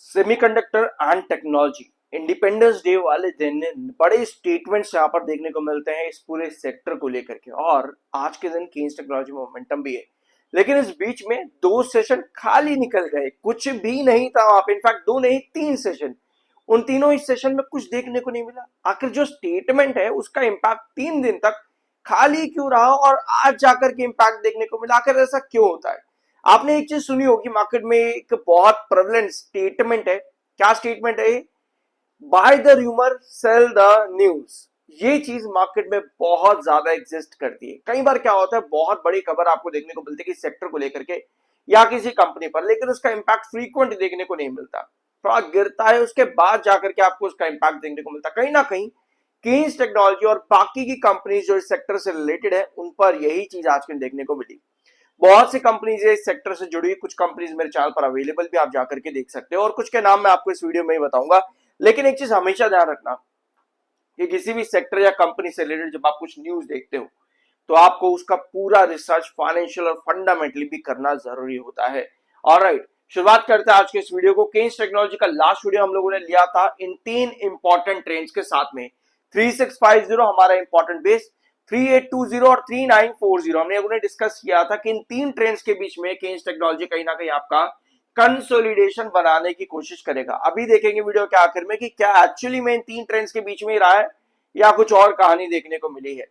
Semiconductor and technology independence day वाले दिन बड़े स्टेटमेंट्स यहाँ पर देखने को मिलते हैं इस पूरे सेक्टर को लेकर के। और आज के दिन केन्स टेक्नोलॉजी मोमेंटम भी है, लेकिन इस बीच में दो सेशन खाली निकल गए, कुछ भी नहीं था वहां पे। इनफैक्ट दो नहीं, तीन सेशन, उन तीनों ही सेशन में कुछ देखने को नहीं मिला। आखिर जो स्टेटमेंट है उसका इम्पैक्ट 3 दिन तक खाली क्यों रहा और आज जाकर के इम्पैक्ट देखने को मिला? आखिर ऐसा क्यों होता है? आपने एक चीज सुनी होगी, मार्केट में एक बहुत प्रेवलेंट स्टेटमेंट है। क्या स्टेटमेंट है? By the rumour cell the news. ये चीज मार्केट में बहुत ज्यादा एग्जिस्ट करती है। कई बार क्या होता है, बहुत बड़ी खबर आपको देखने को मिलती है किसी सेक्टर को लेकर के या किसी कंपनी पर, लेकिन उसका इंपैक्ट फ्रीक्वेंट देखने को नहीं मिलता, थोड़ा गिरता है, उसके बाद जाकर के आपको उसका इंपैक्ट देखने को मिलता है। कहीं ना कहीं केन्स टेक्नोलॉजी और बाकी की कंपनीज जो इस सेक्टर से रिलेटेड है उन पर यही चीज आज के देखने को मिली। बहुत सी कंपनीज है इस सेक्टर से जुड़ी हुई, कुछ कंपनीज मेरे चैनल पर अवेलेबल भी, आप जाकर के देख सकते हो, और कुछ के नाम मैं आपको इस वीडियो में ही बताऊंगा। लेकिन एक चीज हमेशा ध्यान रखना कि किसी भी सेक्टर या कंपनी से रिलेटेड जब आप कुछ न्यूज देखते हो तो आपको उसका पूरा रिसर्च फाइनेंशियल और फंडामेंटली भी करना जरूरी होता है। ऑलराइट, शुरुआत करते हैं आज के इस वीडियो को। केन्स टेक्नोलॉजी का लास्ट वीडियो हम लोगों ने लिया था इन 3 इंपॉर्टेंट ट्रेंड्स के साथ में। 3650 हमारा इंपॉर्टेंट बेस, 3820 और 3940 हमने उन्हें डिस्कस किया था कि इन 3 ट्रेंड्स के बीच में केन्स टेक्नोलॉजी कहीं ना कहीं आपका कंसोलिडेशन बनाने की कोशिश करेगा। अभी देखेंगे वीडियो के आखिर में कि क्या एक्चुअली में इन 3 ट्रेंड्स के बीच में रहा है या कुछ और कहानी देखने को मिली है।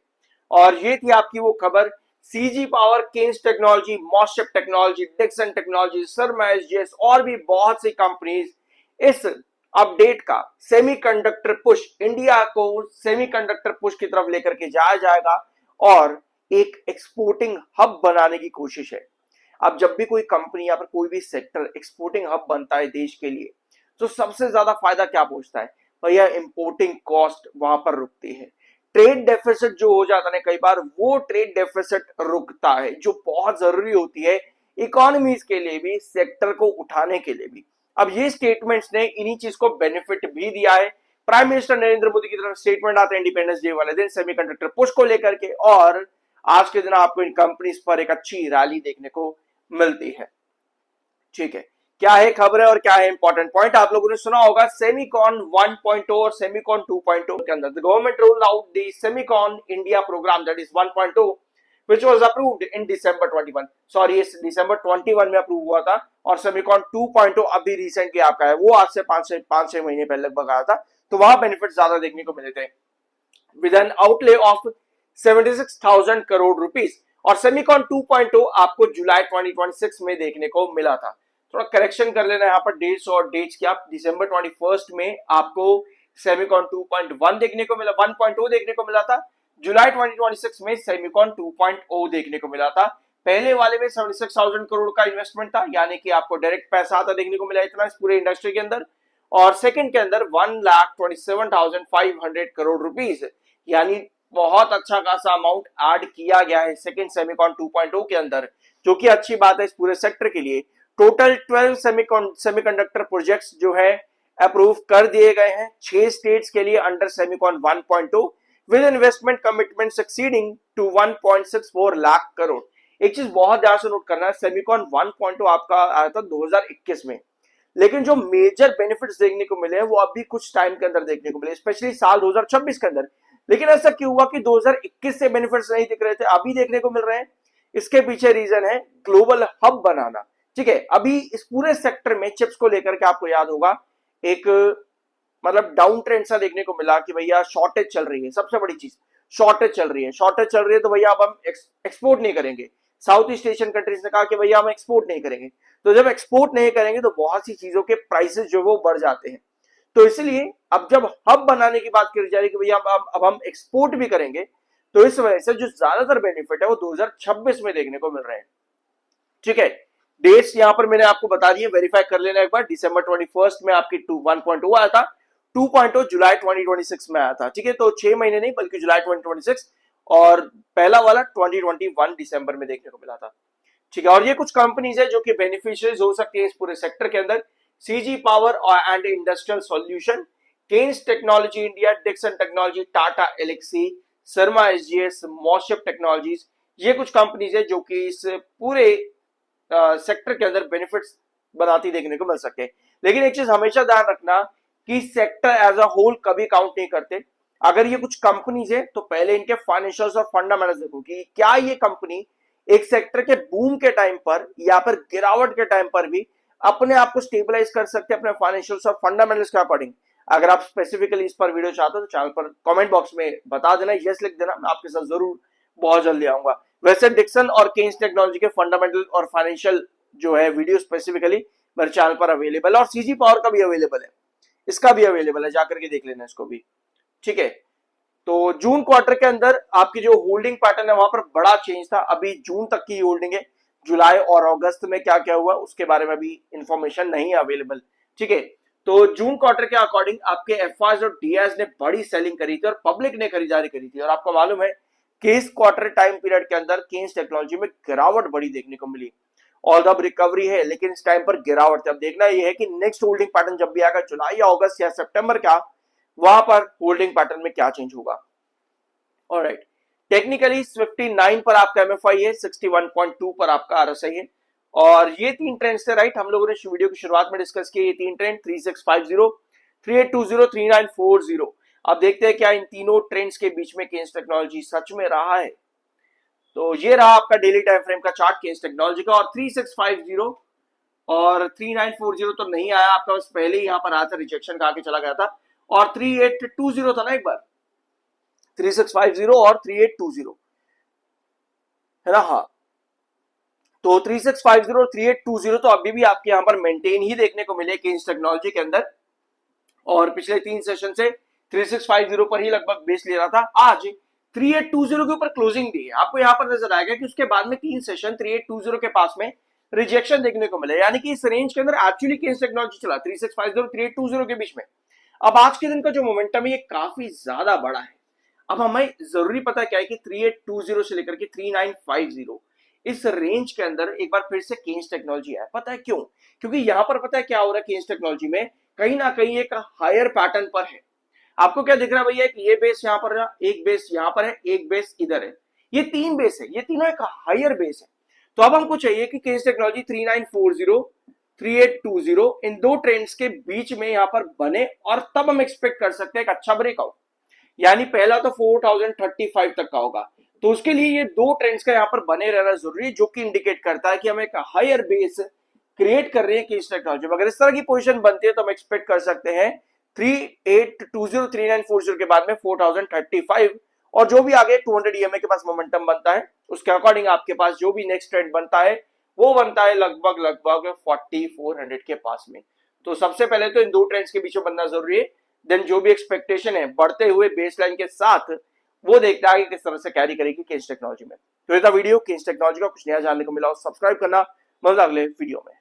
और ये थी आपकी वो खबर, CG power, Kaynes technology, MosChip technology, Dixon technology, Sharma SGS और भी बहुत सी कंपनीज इस अपडेट का सेमीकंडक्टर पुश, इंडिया को सेमीकंडक्टर पुश की तरफ लेकर के जाया जाएगा और एक एक्सपोर्टिंग हब बनाने की कोशिश है। अब जब भी कोई कंपनी या फिर कोई भी सेक्टर एक्सपोर्टिंग हब बनता है देश के लिए, तो सबसे ज्यादा फायदा क्या पहुंचता है भैया? इंपोर्टिंग कॉस्ट वहां पर रुकती है। ट्रेड डेफिसिट जो हो जाता है कई बार, वो ट्रेड डेफिसिट रुकता है, जो बहुत जरूरी होती है इकोनॉमीज के लिए भी, सेक्टर को उठाने के लिए भी। अब ये स्टेटमेंट्स ने इन्हीं चीज को बेनिफिट भी दिया है। प्राइम मिनिस्टर नरेंद्र मोदी की तरफ स्टेटमेंट आता है इंडिपेंडेंस डे वाले दिन सेमीकंडक्टर पुश को लेकर के, और आज के दिन आपको इन कंपनीज पर एक अच्छी रैली देखने को मिलती है। ठीक है, क्या है खबर और क्या है इंपॉर्टेंट पॉइंट? आप लोगों ने सुना होगा सेमीकॉन 1.0 और सेमीकॉन 2.0 के अंदर the government rolled out the Semicon India program that is 1.0 which was approved in December 21। Sorry, इस December 21 में अप्रूव हुआ था। और सेमीकॉन 2.0 अभी रिसेंटली आपका है, वो आज से 5-6 महीने पहले लगभग आया था, तो वहां बेनिफिट ज्यादा देखने को मिले थे with N outlay of 76,000 crore rupees. और सेमीकॉन 2.0 आपको जुलाई 2026 में देखने को मिला था। थोड़ा करेक्शन कर लेना यहाँ पर डेट्स और डेट्स की। आप December 21 में आपको सेमीकॉन 2.1 देखने को मिला, 1.0 देखने को मिला था। जुलाई 2026 में सेमीकॉन 2.0 देखने को मिला था। पहले वाले में 76,000 करोड़ का इन्वेस्टमेंट था, यानी कि आपको डायरेक्ट पैसा आता देखने को मिला इतना इस पूरे इंडस्ट्री के अंदर। और सेकंड के अंदर 1,27,500 करोड़ रुपीस, यानी बहुत अच्छा खासा अमाउंट ऐड किया गया है सेकंड सेमीकॉन 2.0 के अंदर, जो कि अच्छी बात है इस पूरे सेक्टर के लिए। टोटल 12 सेमीकंडक्टर प्रोजेक्ट्स जो है अप्रूव कर दिए गए हैं 6 स्टेट्स के लिए under Semicon 1.0 with investment commitment succeeding to 1.64 lakh crore. एक चीज बहुत ध्यान से नोट करना है, सेमीकॉन 1.0 आपका आया था 2021 में, लेकिन जो मेजर बेनिफिट्स देखने को मिले हैं वो अभी कुछ टाइम के अंदर देखने को मिले, स्पेशली साल 2026 के अंदर। लेकिन ऐसा क्यों हुआ कि 2021 से बेनिफिट्स नहीं दिख रहे थे, अभी देखने को मिल रहे हैं? इसके पीछे रीजन है ग्लोबल हब बनाना। ठीक है, अभी इस पूरे सेक्टर में चिप्स को लेकर के आपको याद होगा एक मतलब डाउन ट्रेंड सा देखने को मिला कि भैया शॉर्टेज चल रही है। सबसे बड़ी चीज शॉर्टेज चल रही है, शॉर्टेज चल रही है, तो भैया अब हम एक्सपोर्ट नहीं करेंगे। साउथ ईस्ट एशियन कंट्रीज ने कहा कि भैया हम एक्सपोर्ट नहीं करेंगे। तो जब एक्सपोर्ट नहीं करेंगे तो बहुत सी चीजों के प्राइसेस जो वो बढ़ जाते हैं। तो इसलिए अब जब हब बनाने की बात करी जा रही है कि भैया अब हम एक्सपोर्ट भी करेंगे, तो इस वजह से जो ज्यादातर बेनिफिट है वो 2026 में देखने को मिल रहे हैं। ठीक है, डेट्स यहां पर मैंने आपको बता दिए, वेरीफाई कर लेना एक बार। December 21 में आपकी 1.0 आया था, 2.0 जुलाई 2026 में आया था। ठीक है, तो 6 महीने नहीं बल्कि जुलाई 2026, और पहला वाला 2021 दिसंबर में देखने को मिला था। ठीक है, और ये कुछ कंपनीज है जो कि बेनिफिशियरीज हो सकती है इस पूरे सेक्टर के अंदर। CG power and industrial solution, Kaynes technology India, Dixon technology, Tata Elxsi, Sharma SGS, MosChip technologies, ये कुछ कंपनीज है जो कि इस पूरे सेक्टर के अंदर बेनिफिट्स बनाती देखने को मिल सकते हैं। लेकिन एक चीज हमेशा ध्यान रखना कि सेक्टर एज अ होल कभी काउंट नहीं करते। अगर ये कुछ कंपनीज है तो पहले इनके फाइनेंशियल्स और फंडामेंटल्स देखो कि क्या ये कंपनी एक सेक्टर के बूम के टाइम पर या फिर गिरावट के टाइम पर भी अपने आप को स्टेबलाइज कर सकते हैं अपने फाइनेंशियल्स और फंडामेंटल्स के अकॉर्डिंग। अगर आप स्पेसिफिकली इस पर वीडियो चाहते हो तो चैनल पर कमेंट बॉक्स में बता देना, यस लिख देना, मैं आपके साथ जरूर बहुत जल्दी आऊंगा। वैसे डिक्सन और केन्स टेक्नोलॉजी के फंडामेंटल और फाइनेंशियल जो है वीडियो स्पेसिफिकली मेरे चैनल पर अवेलेबल है, और सीजी पावर का भी अवेलेबल है, इसका भी अवेलेबल है, जाकर के देख लेना इसको भी। ठीक है, तो जून क्वार्टर के अंदर आपकी जो होल्डिंग पैटर्न है वहां पर बड़ा चेंज था। अभी जून तक की होल्डिंग है, जुलाई और अगस्त में क्या क्या हुआ उसके बारे में भी इंफॉर्मेशन नहीं है अवेलेबल। ठीक है, तो जून क्वार्टर के अकॉर्डिंग आपके एफआईज और डीआईज ने बड़ी सेलिंग करी थी और पब्लिक ने खरीदारी करी थी। और आपको मालूम है कि इस क्वार्टर टाइम पीरियड के अंदर केन्स टेक्नोलॉजी में गिरावट बड़ी देखने को मिली। ऑल अब रिकवरी है लेकिन इस टाइम पर गिरावट। अब देखना यह है कि नेक्स्ट होल्डिंग पैटर्न जब भी आएगा जुलाई या अगस्त या सितंबर का, वहां पर होल्डिंग पैटर्न में क्या चेंज होगा। ऑलराइट, टेक्निकली 59 पर आपका एमएफआई है, 61.2 पर आपका आरएसआई है। और ये तीन ट्रेंड्स थे, राइट, हम लोगों ने वीडियो की शुरुआत में डिस्कस किए ये तीन ट्रेंड 3650, 3820, 3940। अब देखते हैं क्या इन तीनों ट्रेंड्स के बीच में केन्स टेक्नोलॉजी सच में रहा है। तो ये रहा आपका डेली टाइम फ्रेम का चार्ट केन्स टेक्नोलॉजी का, और 3650 और 3940 तो नहीं आया आपका, बस पहले ही यहां पर आया था, रिजेक्शन का आके चला गया था। और 3820 था ना एक बार, 3650 और 3820 है ना। हाँ, तो 3650 और 3820 तो अभी भी आपके यहां पर मेंटेन ही देखने को मिले केन्स टेक्नोलॉजी के अंदर। और पिछले तीन सेशन से 3650 पर ही लगभग बेस ले रहा था। आज 3820 के ऊपर क्लोजिंग दी है, आपको यहां पर नजर आएगा कि उसके बाद में तीन सेशन 3820 के पास में रिजेक्शन देखने को मिले, यानी कि इस रेंज के अंदर एक्चुअली केन्स टेक्नोलॉजी चला 3650 3820 के बीच में। अब आज के दिन का जो मोमेंटम है ये काफी ज्यादा बड़ा है। अब हमें जरूरी पता क्या है कि 3820 से लेकर के 3950 इस रेंज के अंदर एक बार फिर से केन्स टेक्नोलॉजी है। पता है क्यों? क्योंकि यहां पर पता है क्या हो रहा है केन्स टेक्नोलॉजी में, कहीं ना कहीं एक हायर पैटर्न पर है। आपको क्या दिख रहा है भैया, कि ये बेस यहां पर है, एक बेस यहां पर है, एक बेस इधर है, ये तीन बेस है, ये तीनों एक हायर बेस है। तो अब हमको चाहिए कि केन्स टेक्नोलॉजी 3940 3820 इन दो ट्रेंड्स के बीच में यहां पर बने, और तब हम एक्सपेक्ट कर सकते हैं एक अच्छा ब्रेकआउट। यानी पहला तो 4035 तक का होगा, तो उसके लिए ये दो ट्रेंड्स का यहां पर बने रहना जरूरी है, जो कि इंडिकेट करता है कि हम एक हायर बेस क्रिएट कर रहे हैं केन्स टेक्नोलॉजी में। अगर इस तरह की पोजीशन बनती है तो हम एक्सपेक्ट कर सकते हैं 3820 3940 के बाद में 4035, और जो भी आगे 200 ईएमए के पास मोमेंटम बनता है उसके अकॉर्डिंग आपके पास जो भी नेक्स्ट ट्रेंड बनता है वो बनता है लगभग 4400 के पास में। तो सबसे पहले तो इन दो ट्रेंड्स के बीच में बनना जरूरी है, देन जो भी एक्सपेक्टेशन है बढ़ते हुए बेसलाइन के साथ वो देखना है कि किस तरह से कैरी करेगी केन्स टेक्नोलॉजी में। तो ये था वीडियो केन्स टेक्नोलॉजी का, कुछ नया जानने को मिला हो सब्सक्राइब करना। मिलता अगले वीडियो में।